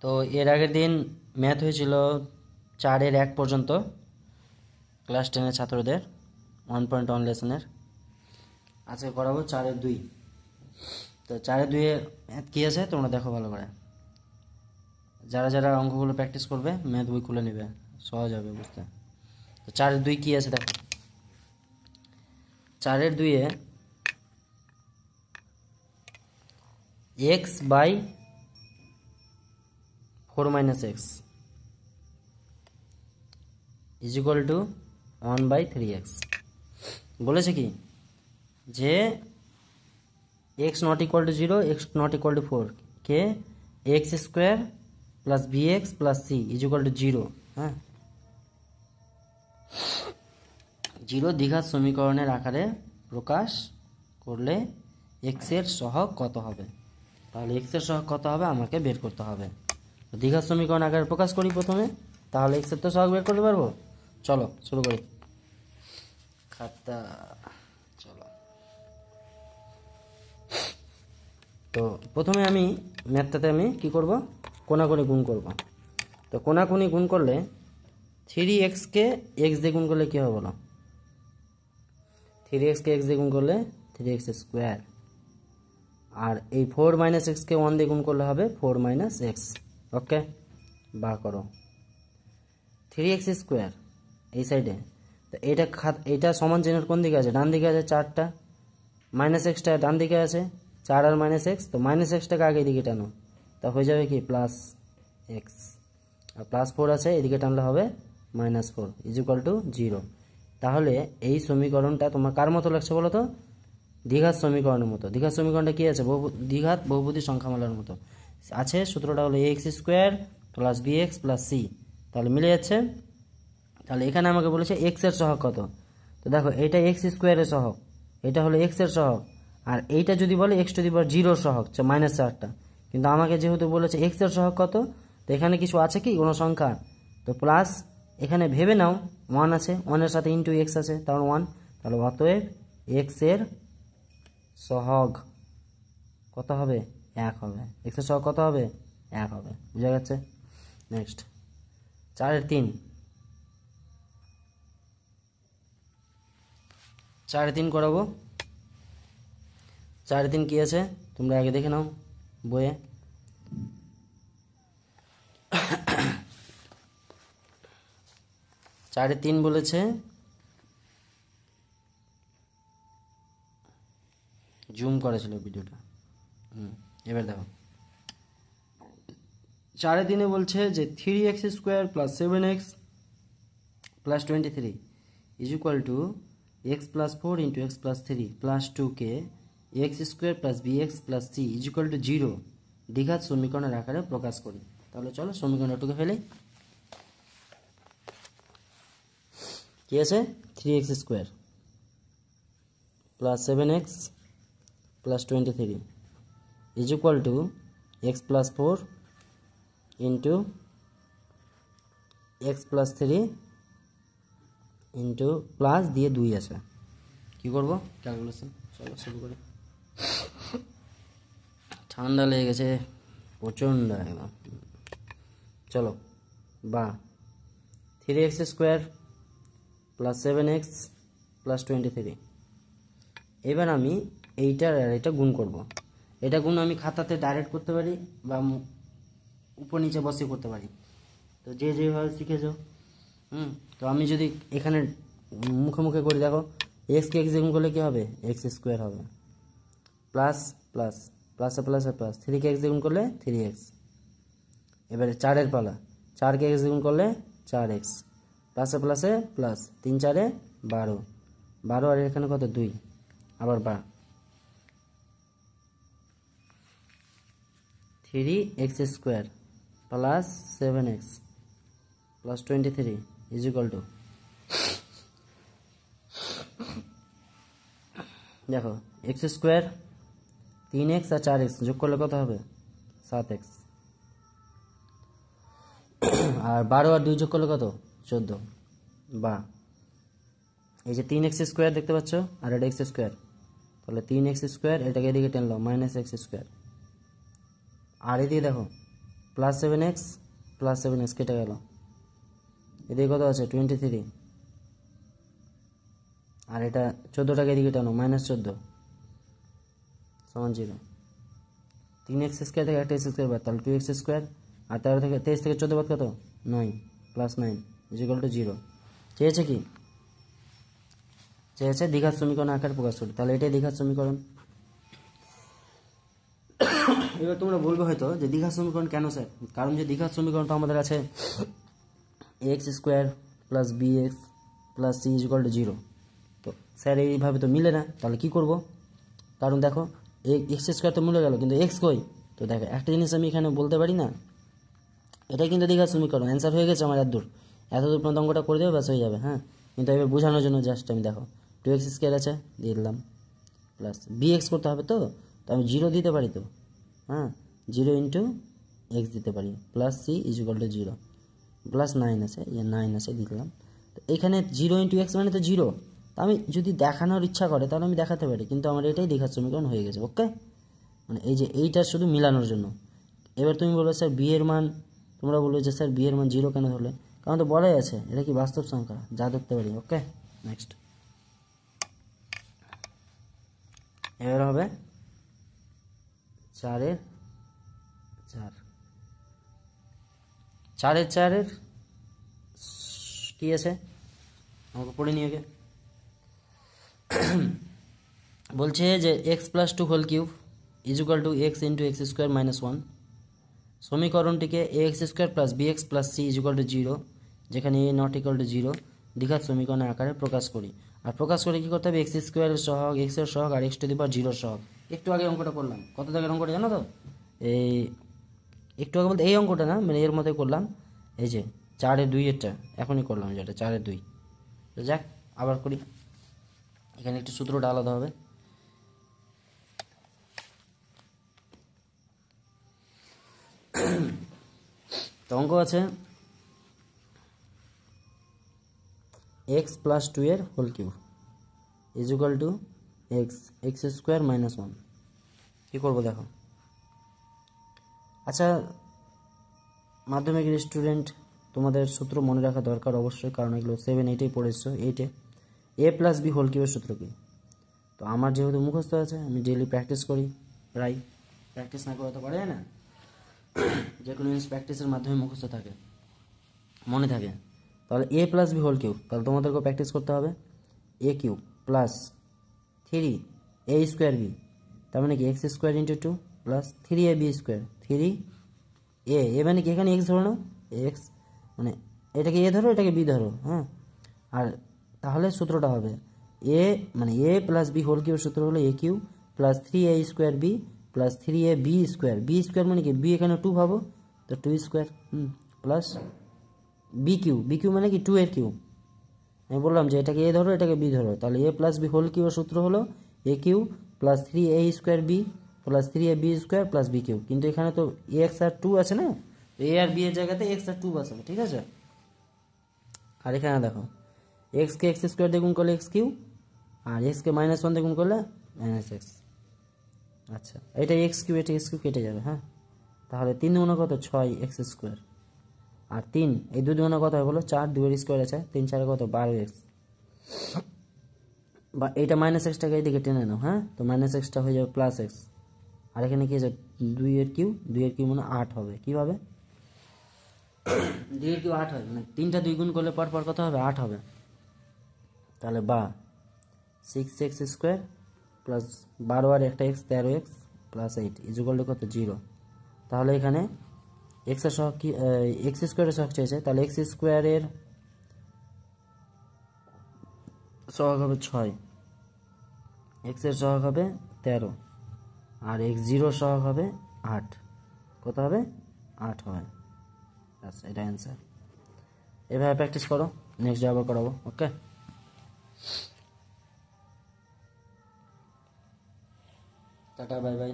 তো এর আগের দিন ম্যাথ হয়েছিল 4-1 পর্যন্ত ক্লাস 10-এর ছাত্রদের 1.1 লেসনের। আজকে করাবো 4-2। তো 4-2 ম্যাথ কী আছে তোমরা দেখো ভালো করে। যারা যারা অঙ্কগুলো প্র্যাকটিস করবে ম্যাথ বই খুলে নেবে, সহজ হবে বুঝতে। তো 4-2 কী আছে দেখো। 4-2 x by 4 - x is equal to 1/3x বলেছে কি যে x not equal to 0, x not equal to 4 কে x square plus bx plus c is equal to 0। হ্যাঁ, 0 দ্বিঘাত সমীকরণের আকারে প্রকাশ করলে x এর সহগ কত হবে। তাহলে x এর সহগ কত হবে আমাকে বের করতে হবে। দ্বিঘাত সমীকরণ আকারে প্রকাশ করি প্রথমে, তাহলে x এর তো সহগ বের করতে পারবো। চলো শুরু করি। খাতা চলো। তো প্রথমে আমি ম্যাথটাতে আমি কি করব, কোনাকুনি গুণ করব। তো কোনাকুনি গুণ করলে 3x কে x দিয়ে গুণ করলে কী হবে বলো। 3x কে x দিয়ে গুণ করলে 3x স্কোয়ার, আর এই 4 - x কে 1 দিয়ে গুণ করলে হবে 4 - x। ওকে, বা করো 3x স্কোয়ার এই সাইডে। তো এটা সমান চিহ্নের কোন দিকে আছে, ডান দিকে আছে। 4টা মাইনাস এক্সটা ডান দিকে আছে, 4 আর -x। তো -xটাকে আগে এদিকে টানো, তা হয়ে যাবে কি প্লাস এক্স, আর +4 আছে এদিকে টানলে হবে -4 ইজ ইকুয়াল টু 0। তাহলে এই সমীকরণটা তোমার কার মতো লাগছে বলো তো, দ্বিঘাত সমীকরণের মতো। দ্বিঘাত সমীকরণটা কি আছে, দ্বিঘাত বহুপদী সংখ্যামালার মতো আছে। সূত্রটা হলো ax square plus bx plus c। তাহলে মিলে যাচ্ছে। তাহলে এখানে আমাকে বলেছে x এর সহগ কত। তো দেখো এটা x স্কোয়ারের সহগ, এটা হলো x এর সহগ, আর এইটা যদি বলে x টু দি পাওয়ার 0 সহগ -4টা। কিন্তু আমাকে যেহেতু বলেছে x এর সহগ কত, তো এখানে কিছু আছে কি কোনো সংখ্যা, তো প্লাস এখানে ভেবে নাও 1 আছে, 1 এর সাথে ইন্টু x আছে, তাহলে 1। তাহলে অতএব x এর সহগ কত হবে, 1 হবে। x এর সহগ কত হবে, 1 হবে। বুঝা গেছে। নেক্সট 4-3। 4-3 করাবো। 4-3 কি আছে তোমরা আগে দেখে নাও বইয়ে। 4-3 বলেছে জুম করেছিল ভিডিওটা। এবার দেখো 4-3 বলছে যে 3x square plus 7x plus 23 is equal to x plus 4 into x plus 3 plus 2কে x square plus bx plus c is equal to 0 দ্বিঘাত সমীকরণের আকারে প্রকাশ করি। তাহলে চলো সমীকরণটাকে ফেলি। কি আছে, 3x square plus 7x plus 23 is equal to x plus 4 into x plus 3 into plus দিয়ে 2 আছে। কি করবো ক্যালকুলেশন, চলো শুরু করি। ঠান্ডা লেগে গেছে প্রচণ্ড একদম। চলো, বা 3x square plus 7x plus 23। এবার আমি এইটার আর এটা গুণ করব। এটা গুণ আমি খাতাতে ডাইরেক্ট করতে পারি বা উপর নিচে বসে করতে পারি, তো যে যেভাবে শিখেছো। তো আমি যদি এখানে মুখে মুখে করি, দেখো এক্সকে এক্স গুণ করলে কী হবে, এক্স স্কোয়ার হবে প্লাস প্লাস প্লাসে প্লাসে প্লাস 3কে এক্স গুণ করলে 3x। এবারে 4-এর পালা, 4কে এক্স গুণ করলে 4x প্লাসে প্লাসে প্লাস 3 4 12, 12 আর এখানে কত 2, আবার 3x square plus 7x plus 23 is equal two, দেখো এক্স স্কোয়ার 3x আর 4x যোগ করলে কত হবে 7x, আর 12 আর 2 যোগ করলে কত 14। বা এই যে 3x স্কোয়ার দেখতে পাচ্ছ আর এটা x স্কোয়ার, তাহলে 3x স্কোয়ার এটাকে এদিকে টেনলো -x স্কোয়ার। আর এদিকে দেখো প্লাস 7x প্লাস 7x কেটে গেল, এদিকে কত আছে 23, আর এটা 14টাকে এদিকে টানো -14 সমান 0। 3x স্কোয়ার থেকে একটা স্কোয়ার বাদ, তাহলে 2x স্কোয়ার, আর 23 থেকে 14 বাদ কত 9 প্লাস 9 ইকুয়াল টু 0। চেয়েছে কি? চেয়েছে দ্বিঘাত সমীকরণ আকার প্রকাশ করতে, তাহলে এটাই দ্বিঘাত সমীকরণ। এবার তোমরা বলবে হয়তো যে দ্বিঘাত সমীকরণ কেন স্যার? কারণ যে দ্বিঘাত সমীকরণ তো আমাদের আছে x square plus b x plus c equal to 0। তো স্যার এইভাবে তো মিলে না, তাহলে কি করব? কারণ দেখো এক্স স্কোয়ার তো মিলে গেল, কিন্তু এক্স কই? তো দেখো একটা জিনিস আমি এখানে বলতে পারি না, এটাই কিন্তু দ্বিঘাত সমীকরণ। অ্যান্সার হয়ে গেছে আমার এতদূর পর্যন্ত অঙ্কটা করে দেবে, ব্যাস হয়ে যাবে। হ্যাঁ, কিন্তু এবার বোঝানোর জন্য জাস্ট আমি দেখো 2x স্কোয়ার আছে দিয়ে দিলাম, প্লাস বি এক্স করতে হবে, তো আমি 0 দিতে পারি তো, হ্যাঁ 0 ইন্টু এক্স দিতে পারি, plus c equal to 0, plus 9 আছে, 9 আছে দিলাম। তো এখানে 0 ইন্টু এক্স মানে তো 0, তা আমি যদি দেখানোর ইচ্ছা করে তাহলে আমি দেখাতে পারি, কিন্তু আমার এটাই দ্বিঘাত সমীকরণ হয়ে গেছে। ওকে, মানে এই যে এইটা শুধু মিলানোর জন্য। এবার তুমি বলবে স্যার বি এর মান, তোমরা বলবে যে স্যার বি এর মান 0 কেন ধরলে? কারণ তো বলাই আছে এটা কি বাস্তব সংখ্যা, যা ধরতে পারি। ওকে, নেক্সট। এবার হবে 4 কি আছে আমাকে পড়ে নিয়ে আগে। বলছে যে x plus 2 whole cube equal to x into x square minus 1। সমীকরণটিকে a x square plus b x plus c equal to 0, যেখানে এ নট ইকুয়াল টু 0 দ্বিঘাত সমীকরণের আকারে প্রকাশ করি। আর প্রকাশ করে কী করতে হবে? এক্স স্কোয়ারের সহগ, এক্সের সহগ আর x⁻0 সহগ। একটু আগে অঙ্কটা করলাম, কত দাগের অঙ্কটা জানো তো? এই একটু আগে বলতে এই অঙ্কটা না, মানে এর মধ্যে করলাম, এই যে 4/2 এখনই করলাম, যেটা 4/2। তো যাক আবার করি, এখানে একটু সূত্রটা আলাদা হবে। তো অঙ্ক আছে এক্স প্লাস 2 এর whole cube equal to x square minus 1। কী করবো দেখো। আচ্ছা, মাধ্যমিকের স্টুডেন্ট, তোমাদের সূত্র মনে রাখা দরকার অবশ্যই, কারণ এগুলো 7, 8-এ পড়েছো। 8-এ এ প্লাস বি হোল কিউবের সূত্র কি? তো আমার যেহেতু মুখস্থ আছে, আমি ডেইলি প্র্যাকটিস করি, প্রায় প্র্যাকটিস না করে তো পারে না, যে কোনো জিনিস প্র্যাকটিসের মাধ্যমে মুখস্থ থাকে, মনে থাকে। তাহলে এ প্লাস বি হোল কিউব, তাহলে তোমাদেরকে প্র্যাকটিস করতে হবে এ cube plus 3 a square B, তার মানে কি x square into 2 plus 3 a b square, 3 এ মানে কি এখানে এক্স ধরো না, এক্স মানে এটাকে এ ধরো, এটাকে বি ধরো, হ্যাঁ। আর তাহলে সূত্রটা হবে এ মানে এ প্লাস বি হোল কিউবের সূত্র হলো a cube plus 3 a square b plus 3 a b square. B square মানে কি, বি এখানে 2 ভাবো, তো 2 স্কোয়ার প্লাস বি কিউ মানে কি 2 এর কিউব। আমি বললাম যে এটাকে এ ধরো, এটাকে বি ধরো, তাহলে এ প্লাস বি হোল কিউবের সূত্র হলো a cube plus 3 a square b plus 3 a b square plus b cube. কিন্তু এখানে তো এক্স আর 2 আছে না, এ আর বি এর জায়গাতে এক্স আর 2 বসাবে, ঠিক আছে। আর এখানে দেখো এক্সকে এক্স স্কোয়ার দিয়ে গুণ করলে এক্স কিউ, আর এক্সকে -1 দিয়ে গুণ করলে মাইনাস এক্স। আচ্ছা, এটা এক্স কিউ, এটা এক্স কিউ কেটে যাবে, হ্যাঁ। তাহলে 3 দুগুণে কত 6 এক্স স্কোয়ার, আর 3 এই 2 দুগুণে কত হয় বলো 4, 2 এর স্কোয়ার আছে, 3 4 কত 12 এক্স, বা এটা মাইনাস এক্সটাকে এইদিকে টেনে নাও, হ্যাঁ। তো মাইনাস এক্সটা হয়ে যাবে প্লাস এক্স, আর এখানে কি আছে 2 এর কিউ, 2 এর কিউ মানে 8 হবে। কীভাবে 2 এর কিউ 8 হবে, মানে 3টা 2 গুণ করলে পর কত হবে 8 হবে। তাহলে বা 6x স্কোয়ার প্লাস 12 আর একটা x 13x plus 8 equal to কত 0। তাহলে এখানে এক্স এর সহগ কি, এক্স স্কোয়ারের সহগ চেয়েছে, তাহলে এক্স স্কোয়ারের সহগ হবে 6, এক্স এর সহগ হবে 13, আর x0 সহগ হবে 8। কত হবে 8 হবে। আচ্ছা, এটা অ্যান্সার। এভাবে প্র্যাকটিস করো, নেক্সট ডে আবার করাবো। ওকে, টাটা, বাই বাই।